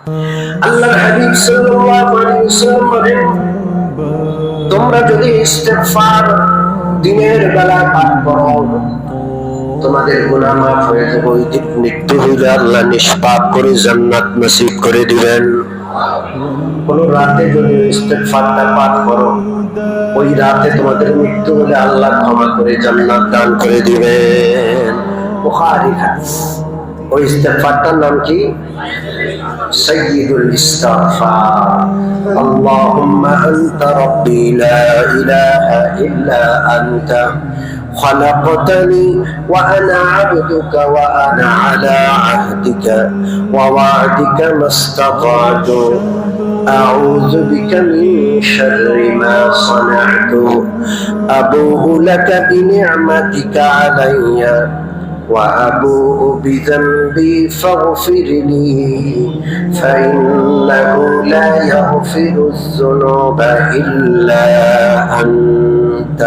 আল্লাহর হাবিব সাল্লাল্লাহু আলাইহি ওয়াসাল্লাম বলেন, তোমরা যদি ইস্তিগফার দিনের বেলা পাঠ করো, তোমাদের গুনাহ মাফ হয়ে যাবে। ওই দিন মৃত্যু হইলে আল্লাহ নিষ্পাপ করে জান্নাত নসিব করে দিবেন। কোন রাতে যদি ইস্তিগফারটা পাঠ করো, ওই রাতে তোমাদের মৃত্যু হলে আল্লাহ ক্ষমা করে জান্নাত দান করে দিবেন। বুখারী হাদিস। ওই ইস্তিগফারটার নাম কি? সাইয়্যিদুল ইস্তিগফার। আল্লাহুম্মা আনতা রাব্বি লা ইলাহা ইল্লা আনতা خلقتني وأنا عبدك وأنا على عهدك ووعدك ما استطعت أعوذ بك من شر ما صنعت أبوء لك بنعمتك علي وأبوء بذنبي فاغفر لي فإنه لا يغفر الذنوب إلا أنت।